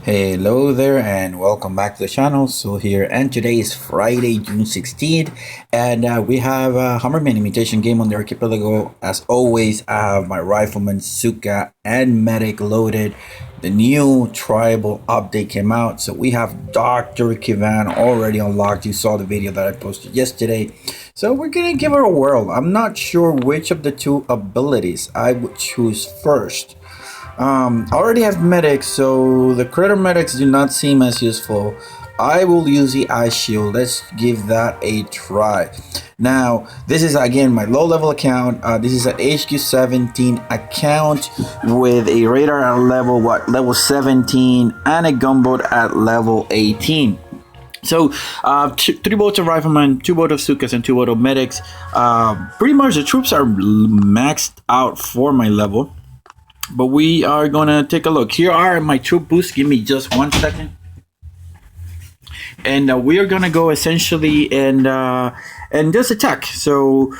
Hello there and welcome back to the channel. So here and today is Friday, June 16th, and we have a Hammerman imitation game on the archipelago. As always, I have my Rifleman, Zooka, and Medic loaded. The new tribal update came out, so we have Dr. Kavan already unlocked. You saw the video that I posted yesterday, so we're gonna give her a whirl. I'm not sure which of the two abilities I would choose first. I already have medics, so the critter medics do not seem as useful. I will use the eye shield. Let's give that a try. Now, this is again my low level account. This is an HQ 17 account with a radar at level 17 and a gunboat at level 18. So, 3 boats of Rifleman, 2 boats of Zookas, and 2 boats of medics. Pretty much the troops are maxed out for my level. But we are gonna take a look. Here are my troop boosts. Give me just 1 second, and we are gonna go essentially and just attack. So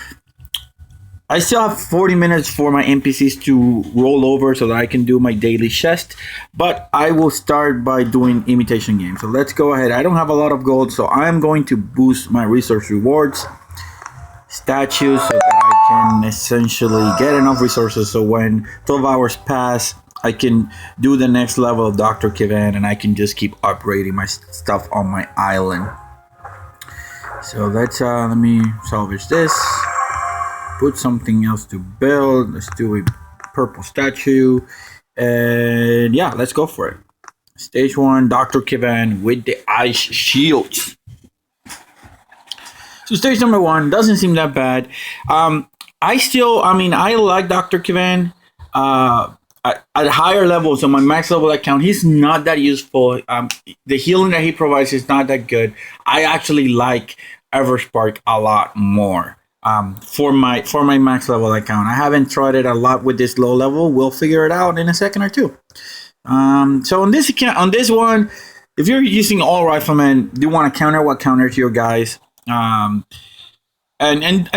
I still have 40 minutes for my NPCs to roll over so that I can do my daily chest. But I will start by doing imitation game. So let's go ahead. I don't have a lot of gold, so I'm going to boost my resource rewards statues so that I can essentially get enough resources so when 12 hours pass I can do the next level of Dr. Kavan and I can just keep upgrading my stuff on my island. So let's let me salvage this, put something else to build. Let's do a purple statue, and yeah, let's go for it. Stage 1, Dr. Kavan with the ice shields. So stage number 1 doesn't seem that bad. I like Dr. Kavan at higher levels. On my max level account, he's not that useful. The healing that he provides is not that good. I actually like Everspark a lot more for my max level account. I haven't tried it a lot with this low level. We'll figure it out in a second or two. So on this account, on this one, if you're using all Riflemen, you want to counter to your guys. And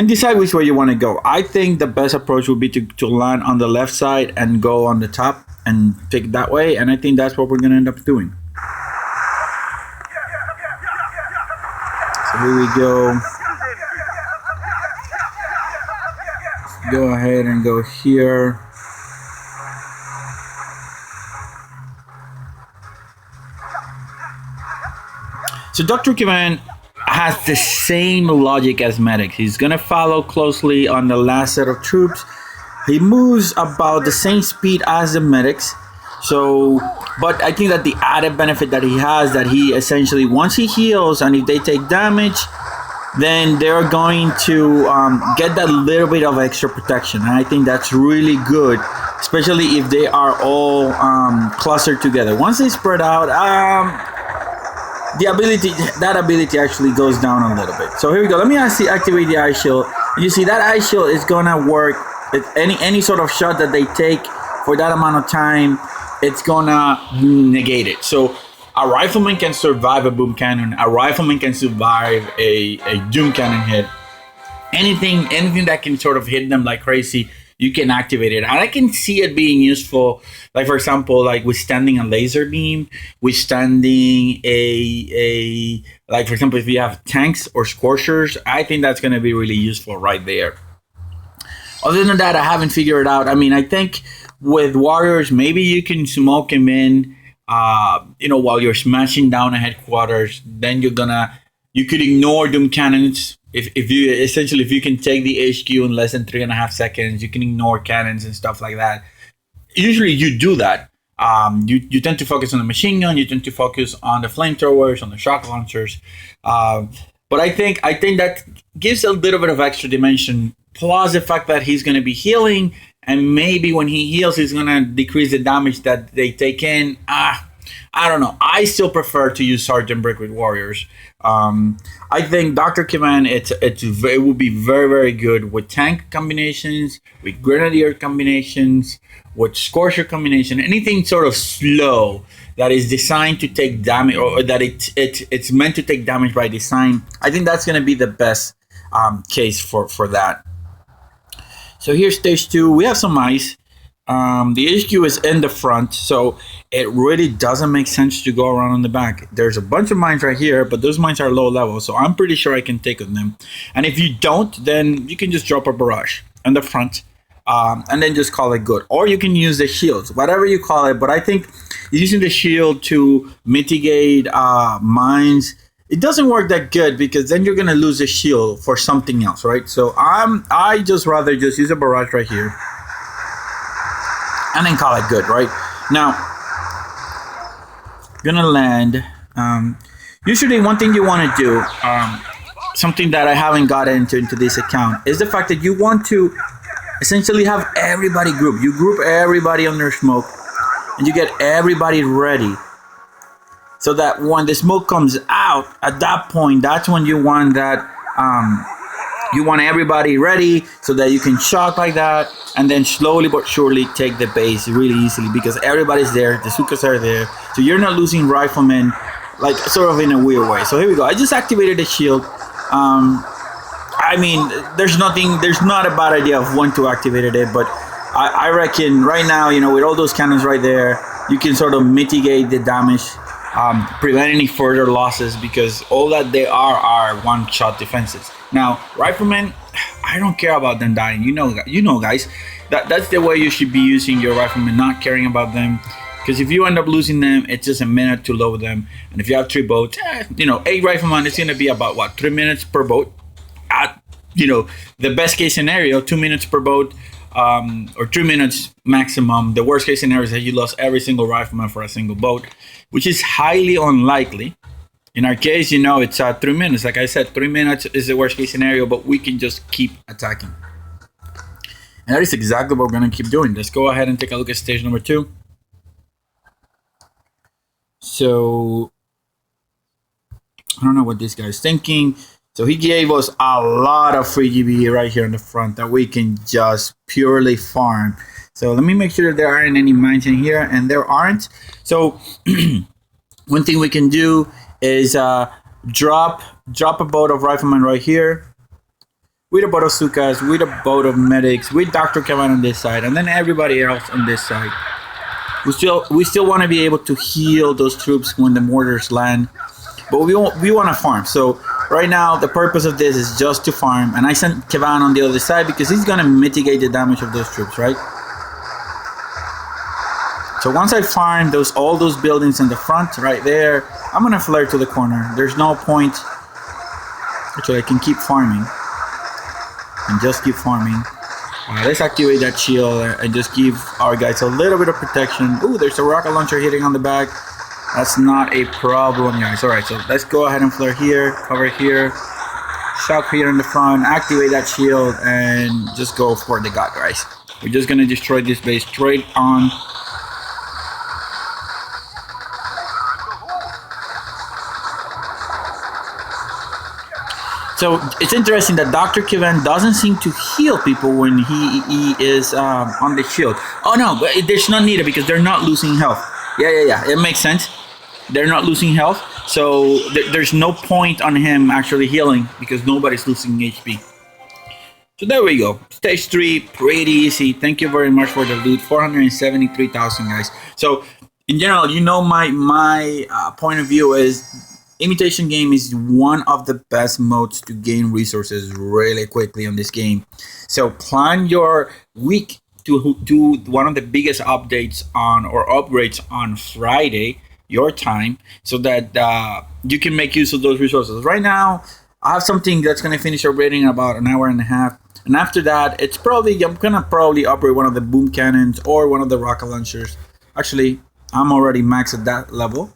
decide which way you want to go. I think the best approach would be to land on the left side and go on the top and pick that way, and I think that's what we're going to end up doing. So here we go. Let's go ahead and go here. So Dr. Kavan has the same logic as medic. He's gonna follow closely on the last set of troops. He moves about the same speed as the medics. So, but I think that the added benefit that he has, that he essentially, once he heals and if they take damage, then they're going to get that little bit of extra protection. And I think that's really good, especially if they are all clustered together. Once they spread out, that ability actually goes down a little bit. So here we go. Let me actually activate the eye shield. You see that eye shield is gonna work. Any sort of shot that they take for that amount of time, it's gonna negate it. So a Rifleman can survive a boom cannon. A Rifleman can survive a doom cannon hit. Anything that can sort of hit them like crazy, you can activate it. And I can see it being useful, like for example, like withstanding a laser beam, withstanding like for example, if you have tanks or scorchers, I think that's going to be really useful right there. Other than that, I haven't figured it out. I mean, I think with warriors, maybe you can smoke him in, while you're smashing down a headquarters. Then you could ignore doom cannons. If you can take the HQ in less than 3.5 seconds, you can ignore cannons and stuff like that. Usually you do that. You tend to focus on the machine gun, you tend to focus on the flamethrowers, on the shock launchers. But I think that gives a little bit of extra dimension, plus the fact that he's going to be healing, and maybe when he heals, he's going to decrease the damage that they take in. I don't know. I still prefer to use Sergeant Brick with warriors. I think Dr. Kavan, it would be very, very good with tank combinations, with Grenadier combinations, with Scorcher combination, anything sort of slow that is designed to take damage, or that it's meant to take damage by design. I think that's going to be the best case for that. So here's stage 2. We have some ice. The HQ is in the front, so it really doesn't make sense to go around on the back. There's a bunch of mines right here, but those mines are low level, so I'm pretty sure I can take on them. And if you don't, then you can just drop a barrage in the front, and then just call it good. Or you can use the shields, whatever you call it. But I think using the shield to mitigate mines, it doesn't work that good, because then you're gonna lose the shield for something else, right? So I just rather just use a barrage right here and then call it good, right? Now, gonna land. Usually one thing you want to do, something that I haven't gotten into this account, is the fact that you want to essentially have everybody group. You group everybody under smoke, and you get everybody ready, so that when the smoke comes out, at that point, that's when you want that. You want everybody ready so that you can shock like that, and then slowly but surely take the base really easily, because everybody's there, the Zookas are there, so you're not losing Rifleman, like sort of in a weird way. So here we go. I just activated the shield. I mean, there's not a bad idea of when to activate it, but I reckon right now, with all those cannons right there, you can sort of mitigate the damage, prevent any further losses, because all that they are one-shot defenses. Now, Riflemen, I don't care about them dying. You know, guys, that's the way you should be using your Riflemen, not caring about them. Because if you end up losing them, it's just a minute to load them. And if you have 3 boats, 8 Riflemen, it's going to be about, 3 minutes per boat. At, the best case scenario, 2 minutes per boat, or 3 minutes maximum. The worst case scenario is that you lost every single Rifleman for a single boat, which is highly unlikely. In our case, it's 3 minutes. Like I said, 3 minutes is the worst case scenario, but we can just keep attacking. And that is exactly what we're going to keep doing. Let's go ahead and take a look at stage number 2. So, I don't know what this guy's thinking. So he gave us a lot of free GBE right here in the front that we can just purely farm. So let me make sure that there aren't any mines in here, and there aren't. So one thing we can do is drop a boat of Riflemen right here, with a boat of Zookas, with a boat of medics, with Dr. Kavan on this side, and then everybody else on this side. We still want to be able to heal those troops when the mortars land, but we want to farm. So right now the purpose of this is just to farm, and I sent Kavan on the other side because he's going to mitigate the damage of those troops, right? So once I farm all those buildings in the front right there, I'm gonna flare to the corner. There's no point. Actually, I can keep farming and just keep farming. Let's activate that shield and just give our guys a little bit of protection. Ooh, there's a rocket launcher hitting on the back. That's not a problem, guys. All right, so let's go ahead and flare here, cover here, shock here in the front, activate that shield, and just go for the god, guys. We're just gonna destroy this base straight on. So it's interesting that Dr. Kavan doesn't seem to heal people when he is on the shield. Oh no, but there's no need because they're not losing health. Yeah, it makes sense. They're not losing health, so there's no point on him actually healing because nobody's losing HP. So there we go. Stage 3, pretty easy. Thank you very much for the loot. 473,000, guys. So in general, my point of view is Imitation game is one of the best modes to gain resources really quickly on this game. So plan your week to do one of the biggest updates or upgrades on Friday, your time, so that you can make use of those resources. Right now, I have something that's going to finish upgrading in about an hour and a half. And after that, I'm going to probably upgrade one of the boom cannons or one of the rocket launchers. Actually, I'm already maxed at that level.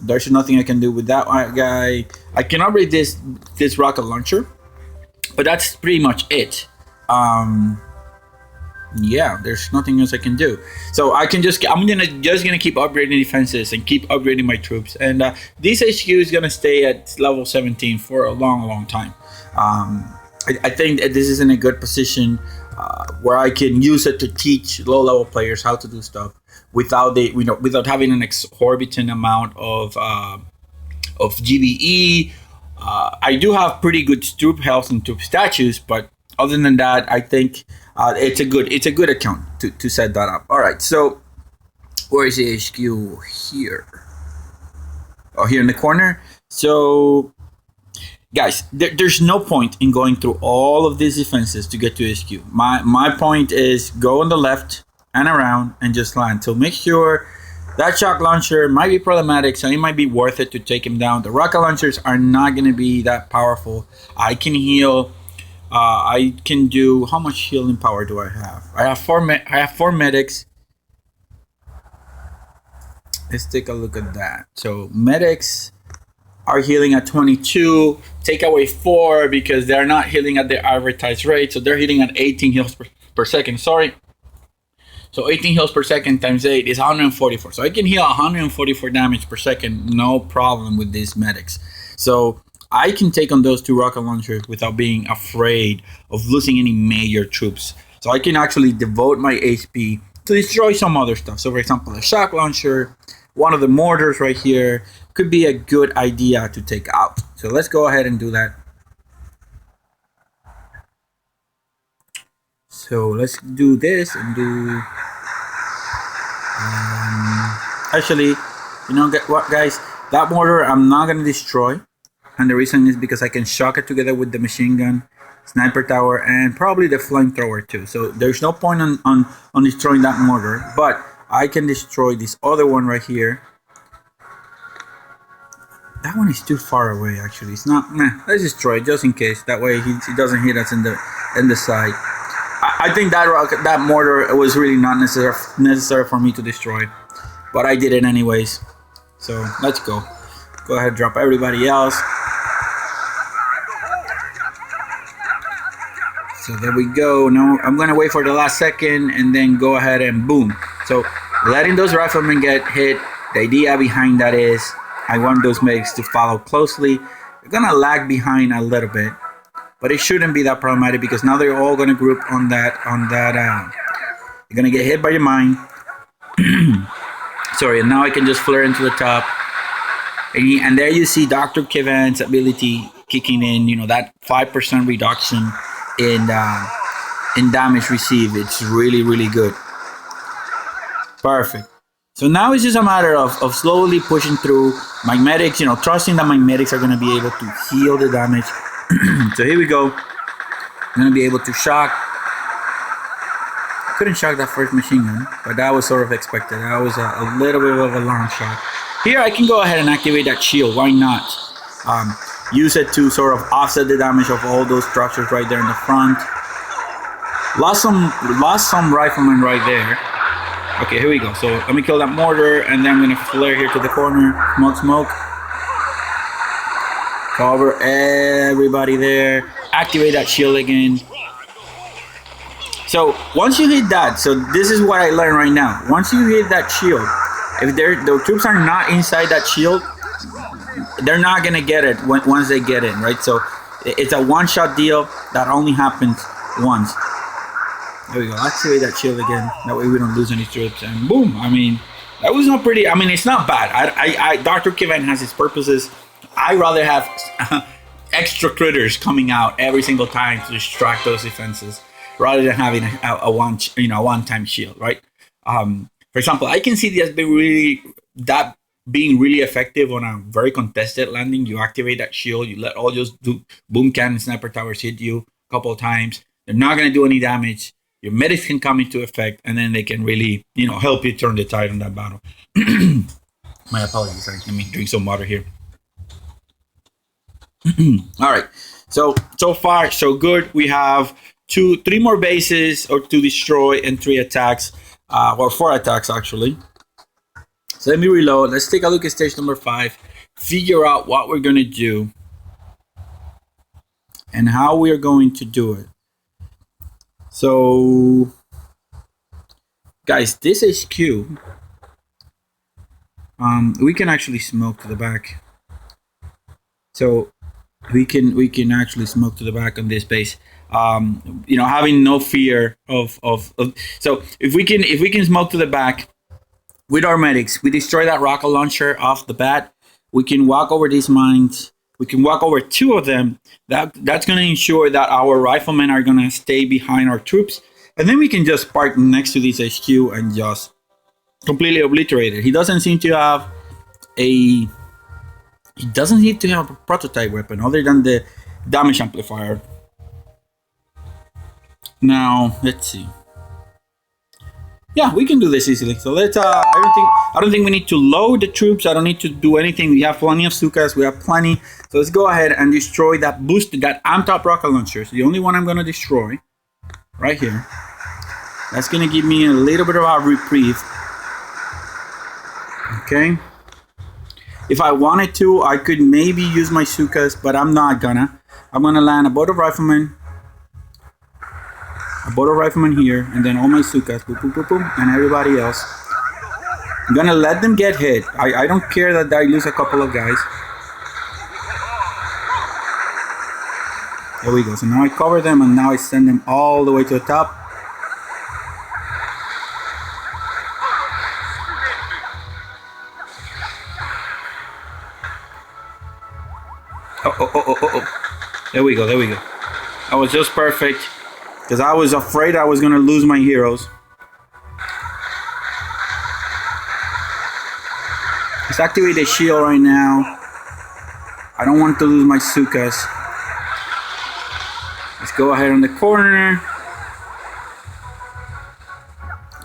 There's nothing I can do with that guy. I can upgrade this rocket launcher, but that's pretty much it. Yeah, there's nothing else I can do. So I'm gonna keep upgrading defenses and keep upgrading my troops. And this HQ is gonna stay at level 17 for a long time. I think that this is in a good position where I can use it to teach low-level players how to do stuff without having an exorbitant amount of GBE. I do have pretty good troop health and troop statues, but Other than that, I think it's a good account to set that up. All right, so where is the HQ here? Oh, here in the corner. So guys, there's no point in going through all of these defenses to get to HQ. My point is go on the left and around and just land. So make sure that shock launcher might be problematic, so it might be worth it to take him down. The rocket launchers are not going to be that powerful. I can heal. I can do. How much healing power do I have? I have four medics. Let's take a look at that. So medics are healing at 22. Take away 4 because they're not healing at the advertised rate. So they're healing at 18 heals per second. Sorry. So 18 heals per second times 8 is 144. So I can heal 144 damage per second, no problem with these medics. So I can take on those 2 rocket launchers without being afraid of losing any major troops. So I can actually devote my HP to destroy some other stuff. So for example, a shock launcher, one of the mortars right here could be a good idea to take out. So let's go ahead and do that. So let's do this and do... actually, you know what, guys? That mortar I'm not going to destroy. And the reason is because I can shock it together with the machine gun, sniper tower, and probably the flamethrower too. So there's no point on destroying that mortar. But I can destroy this other one right here. That one is too far away, actually. It's not... let's destroy it just in case. That way he doesn't hit us in the side. I think that mortar was really not necessary for me to destroy, but I did it anyways. So let's go. Go ahead, drop everybody else. So there we go. Now I'm gonna wait for the last second and then go ahead and boom. So letting those riflemen get hit. The idea behind that is I want those medics to follow closely. They're gonna lag behind a little bit, but it shouldn't be that problematic because now they're all gonna group on that. You're gonna get hit by your mine. Sorry, and now I can just flare into the top. And there you see Dr. Kavan's ability kicking in. You know, that 5% reduction in damage received. It's really, really good. Perfect. So now it's just a matter of slowly pushing through. My medics, you know, trusting that my medics are gonna be able to heal the damage. So here we go. I'm gonna be able to shock. Couldn't shock that first machine gun, but that was sort of expected. That was a little bit of a long shot. Here I can go ahead and activate that shield. Why not? Use it to sort of offset the damage of all those structures right there in the front. Lost some riflemen right there. Okay, here we go. So let me kill that mortar, and then I'm gonna flare here to the corner. Smoke. Cover everybody there. Activate that shield again. So once you hit that, so this is what I learned right now. Once you hit that shield, if the troops are not inside that shield, they're not gonna get it once they get in, right? So it's a one-shot deal that only happens once. There we go. Activate that shield again. That way we don't lose any troops. And boom. I mean, that was not pretty. I mean, it's not bad. Dr. Kavan has his purposes. I rather have extra critters coming out every single time to distract those defenses, rather than having a one-time shield, right? For example, I can see this being really effective on a very contested landing. You activate that shield, you let all those boom cannon sniper towers hit you a couple of times. They're not going to do any damage. Your medics can come into effect, and then they can really, help you turn the tide on that battle. My apologies. Let me drink some water here. All right. So far, so good. We have 3 more bases to destroy and 3 attacks, or 4 attacks actually. So let me reload. Let's take a look at stage number 5. Figure out what we're going to do and how we are going to do it. So, guys, this HQ, we can actually smoke to the back. So we can actually smoke to the back on this base. Having no fear of so if we can smoke to the back with our medics, we destroy that rocket launcher off the bat. We can walk over these mines We can walk over 2 of them. That's going to ensure that our riflemen are going to stay behind our troops. And then we can just park next to this HQ and just completely obliterate it. He doesn't seem to have a prototype weapon other than the damage amplifier. Now, let's see. Yeah, we can do this easily. So let's. I don't think we need to load the troops. I don't need to do anything. We have plenty of Zookas. We have plenty. So let's go ahead and destroy that boosted, that amped up rocket launcher. So the only one I'm gonna destroy, right here. That's gonna give me a little bit of a reprieve. Okay. If I wanted to, I could maybe use my Zookas, but I'm not gonna. I'm gonna land a boat of riflemen. A boat of riflemen here, and then all my Zookas, boom, boom, boom, boom, and everybody else. I'm gonna let them get hit. I don't care that I lose a couple of guys. There we go. So now I cover them, and now I send them all the way to the top. Oh. There we go. That was just perfect. Because I was afraid I was going to lose my heroes. Let's activate the shield right now. I don't want to lose my Zookas. Let's go ahead on the corner.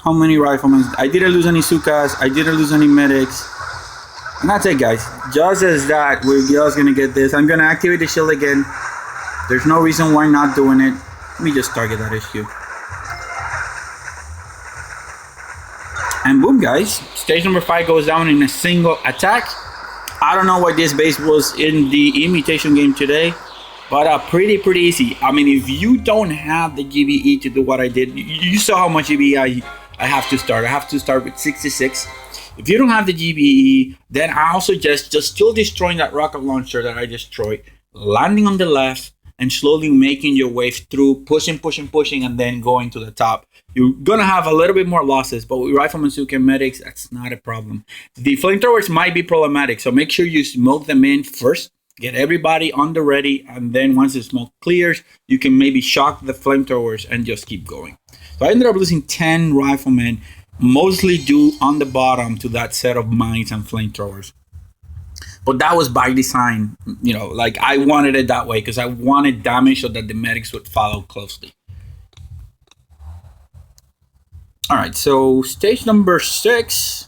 How many riflemen? I didn't lose any Zookas. I didn't lose any medics. And that's it, guys. Just as that, we're just going to get this. I'm going to activate the shield again. There's no reason why not doing it. Let me just target that HQ. And boom, guys. Stage number 5 goes down in a single attack. I don't know what this base was in the Imitation game today, but pretty easy. I mean, if you don't have the GBE to do what I did, you saw how much GBE I have to start. I have to start with 66. If you don't have the GBE, then I'll suggest just still destroying that rocket launcher that I destroyed, landing on the left, and slowly making your way through, pushing, and then going to the top. You're gonna have a little bit more losses, but with Rifleman, Zooka, and Medics, that's not a problem. The flamethrowers might be problematic, so make sure you smoke them in first, get everybody on the ready, and then once the smoke clears, you can maybe shock the flamethrowers and just keep going. So I ended up losing 10 Riflemen, mostly due on the bottom to that set of mines and flamethrowers. But that was by design, you know, like I wanted it that way because I wanted damage so that the medics would follow closely. All right, so stage number 6,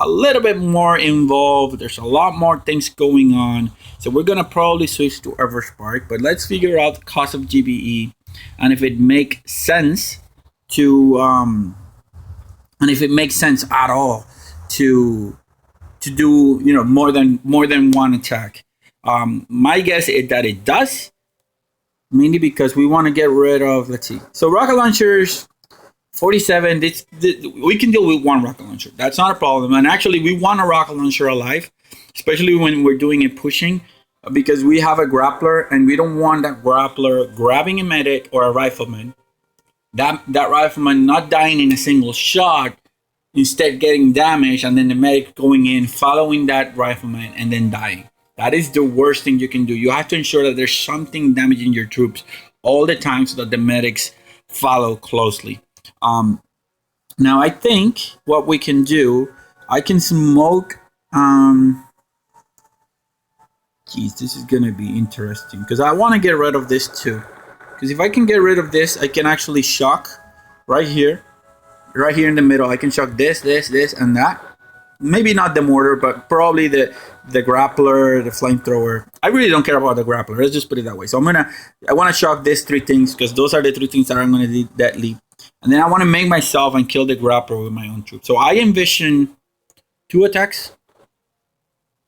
a little bit more involved. There's a lot more things going on. So we're gonna probably switch to Everspark, but let's figure out the cost of GBE and if it makes sense to, and if it makes sense at all to do, you know, more than one attack. My guess is that it does, mainly because we want to get rid of, let's see, so rocket launchers 47. We can deal with one rocket launcher, that's not a problem. And actually we want a rocket launcher alive, especially when we're doing it pushing, because we have a grappler and we don't want that grappler grabbing a medic or a rifleman, that rifleman not dying in a single shot, instead getting damaged, and then the medic going in, following that rifleman, and then dying. That is the worst thing you can do. You have to ensure that there's something damaging your troops all the time so that the medics follow closely. Now I think what we can do, I can smoke. Geez, this is gonna be interesting because I want to get rid of this too. Because if I can get rid of this, I can actually shock right here in the middle. I can shock this, and that. Maybe not the mortar, but probably the grappler, the flamethrower. I really don't care about the grappler. Let's just put it that way. So I want to shock these 3 things because those are the 3 things that I'm going to do deadly. And then I want to make myself and kill the grappler with my own troops. So I envision 2 attacks.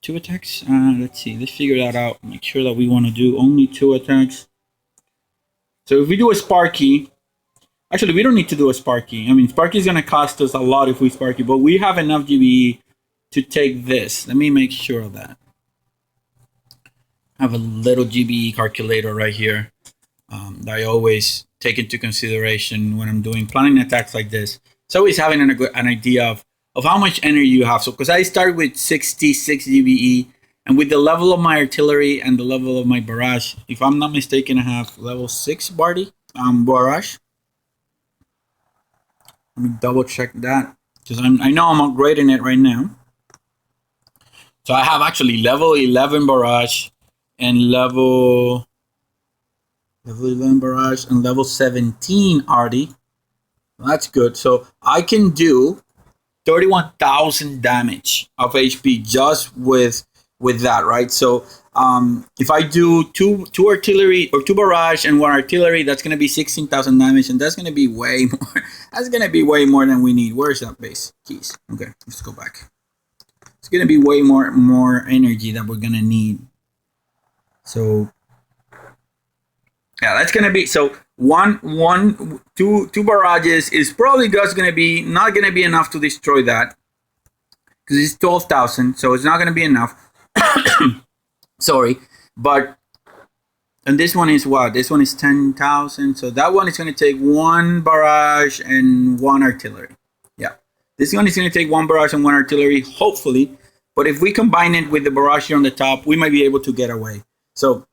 2 attacks. Let's see. Let's figure that out. Make sure that we want to do only 2 attacks. So if we do a Sparky, actually we don't need to do a Sparky. I mean, Sparky is going to cost us a lot if we Sparky, but we have enough GBE to take this. Let me make sure of that. I have a little GBE calculator right here that I always take into consideration when I'm doing planning attacks like this. It's always having an idea of how much energy you have. So because I start with 66 GBE, And with the level of my artillery and the level of my barrage, if I'm not mistaken, I have level 6 barrage. Let me double check that, because I know I'm upgrading it right now. So I have actually level 11 barrage and level 11 barrage and level 17 RD. That's good. So I can do 31,000 damage of HP just with that, right? So if I do two artillery or 2 barrage and 1 artillery, that's going to be 16,000 damage, and that's going to be way more. That's going to be way more than we need. Where's that base? Keys. Okay, let's go back. It's going to be way more energy that we're going to need. So yeah, that's going to be, so two barrages is probably just going to be not going to be enough to destroy that, because it's 12,000, so it's not going to be enough. Sorry, but and this one is what? This one is 10,000, so that one is going to take 1 barrage and 1 artillery. Yeah, this one is going to take 1 barrage and 1 artillery, hopefully. But if we combine it with the barrage here on the top, we might be able to get away. So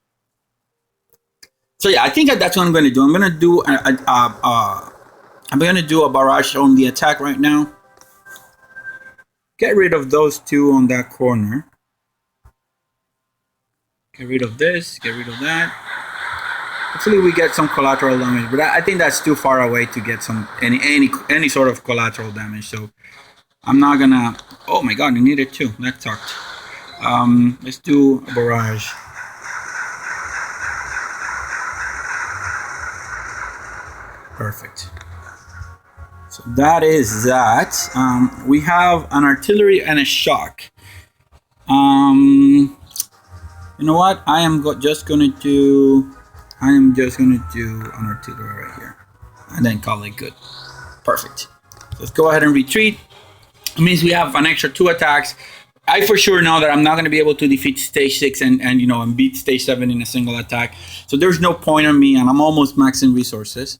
yeah, I think that's what I'm going to do. I'm going to do a barrage on the attack right now. Get rid of those 2 on that corner. Get rid of this. Get rid of that. Hopefully we get some collateral damage, but I think that's too far away to get some any sort of collateral damage. So I'm not gonna. Oh my God, I needed 2. That sucked. Let's do a barrage. Perfect. So that is that. We have an artillery and a shock. You know what? I am just gonna do an artillery right here, and then call it good. Perfect. Let's go ahead and retreat. It means we have an extra 2 attacks. I for sure know that I'm not going to be able to defeat stage 6 and beat stage 7 in a single attack. So there's no point in me, and I'm almost maxing resources.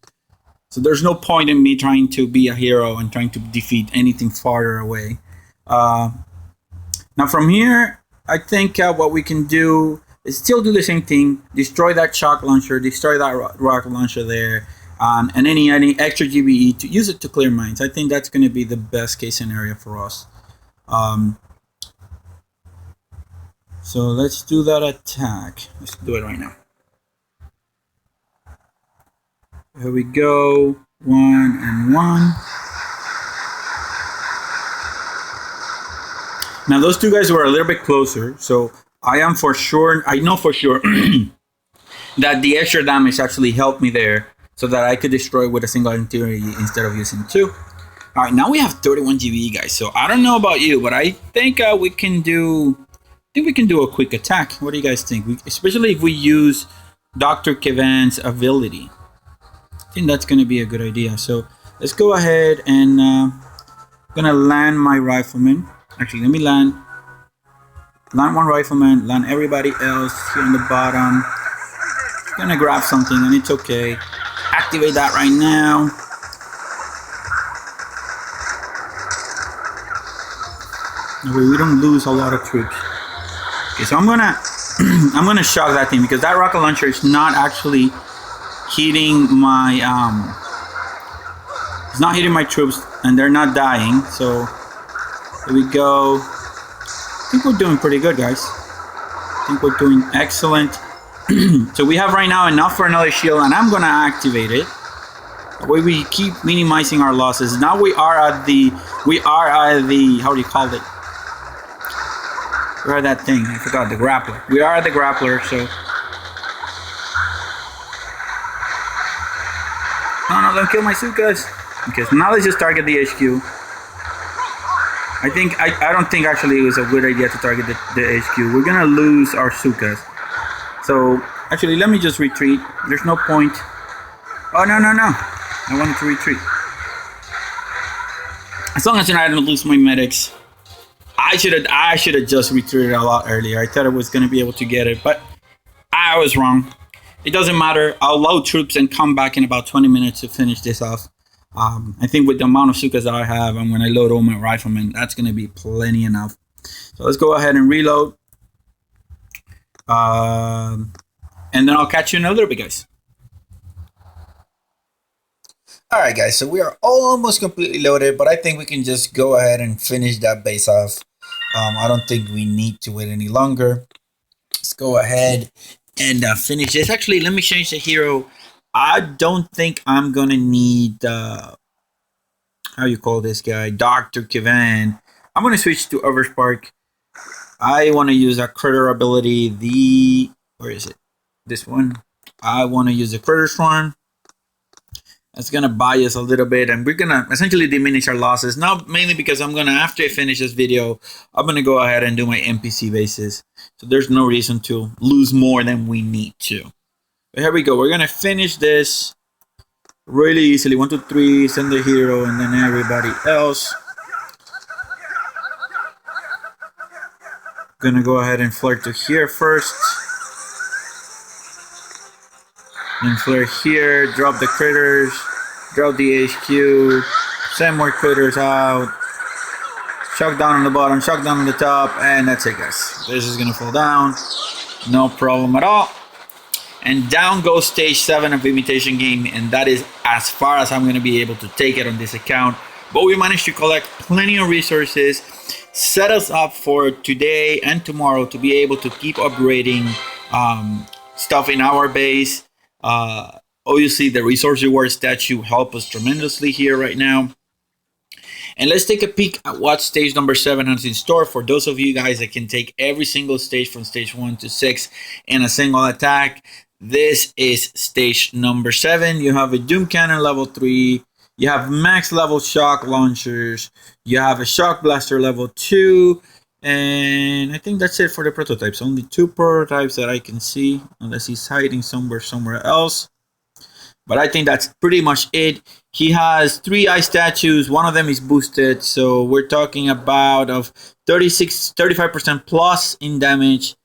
So there's no point in me trying to be a hero and trying to defeat anything farther away. Now from here, I think what we can do is still do the same thing. Destroy that shock launcher, destroy that rocket launcher there, and any extra GBE to use it to clear mines. I think that's going to be the best case scenario for us. So let's do that attack. Let's do it right now. Here we go. 1 and 1. Now those 2 guys were a little bit closer, so I know for sure that the extra damage actually helped me there, so that I could destroy with a single artillery instead of using 2. All right, now we have 31 GBE, guys. So I don't know about you, but I think we can do a quick attack. What do you guys think? Especially if we use Dr. Kavan's ability. I think that's going to be a good idea. So let's go ahead and I'm gonna land my Rifleman. Actually, let me land 1 Rifleman, land everybody else here on the bottom. Gonna grab something and it's okay. Activate that right now. That way we don't lose a lot of troops. Okay, so I'm gonna shock that thing, because that rocket launcher is not actually hitting my it's not hitting my troops, and they're not dying. So here we go. I think we're doing pretty good, guys. I think we're doing excellent. So we have right now enough for another shield, and I'm gonna activate it. That way we keep minimizing our losses. Now we are at the how do you call it? We're at that thing. I forgot, the grappler. We are at the grappler, so no, don't kill my Zookas. Okay, so now let's just target the HQ. I don't think actually it was a good idea to target the HQ. We're gonna lose our Zookas. So actually, let me just retreat. There's no point. Oh no! I wanted to retreat. As long as I don't lose my medics, I should have just retreated a lot earlier. I thought I was gonna be able to get it, but I was wrong. It doesn't matter. I'll load troops and come back in about 20 minutes to finish this off. I think with the amount of Zookas that I have, and when I load all my Riflemen, that's going to be plenty enough. So let's go ahead and reload. And then I'll catch you in a little bit, guys. All right, guys, so we are almost completely loaded, but I think we can just go ahead and finish that base off. I don't think we need to wait any longer. Let's go ahead and finish this. Actually, let me change the hero. I don't think I'm going to need, how you call this guy, Dr. Kavan. I'm going to switch to Everspark. I want to use a critter ability, where is it? This one. I want to use the critter swarm. That's going to buy us a little bit, and we're going to essentially diminish our losses. Not mainly because I'm going to, after I finish this video, I'm going to go ahead and do my NPC bases. So there's no reason to lose more than we need to. But here we go. We're going to finish this really easily. 1, 2, 3, send the hero, and then everybody else. Going to go ahead and flare to here first. And flare here, drop the critters, drop the HQ, send more critters out, shock down on the bottom, shock down on the top, and that's it, guys. This is gonna fall down, no problem at all. And down goes stage 7 of Imitation game, and that is as far as I'm gonna be able to take it on this account. But we managed to collect plenty of resources, set us up for today and tomorrow to be able to keep upgrading stuff in our base. Obviously the resource reward statue help us tremendously here right now. And let's take a peek at what stage number 7 has in store for those of you guys that can take every single stage from stage 1 to 6 in a single attack. This is stage number 7. You have a Doom Cannon level 3. You have max level shock launchers. You have a shock blaster level 2. And I think that's it for the prototypes. Only 2 prototypes that I can see, unless he's hiding somewhere else. But I think that's pretty much it. He has 3 ice statues. One of them is boosted, so we're talking about of 35% plus in damage,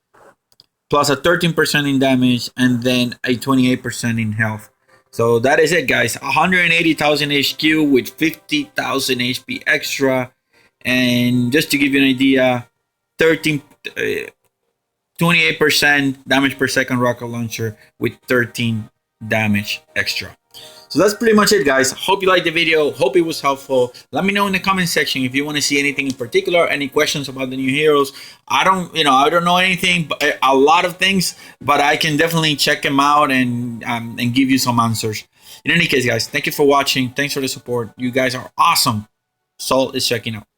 plus a 13% in damage, and then a 28% in health. So that is it, guys. 180,000 HQ with 50,000 HP extra. And just to give you an idea, 28% damage per second rocket launcher with 13 damage extra. So that's pretty much it, guys. Hope you liked the video. Hope it was helpful. Let me know in the comment section if you want to see anything in particular, any questions about the new heroes. I don't know anything, but a lot of things, but I can definitely check them out and give you some answers. In any case, guys, thank you for watching. Thanks for the support. You guys are awesome. Sol is checking out.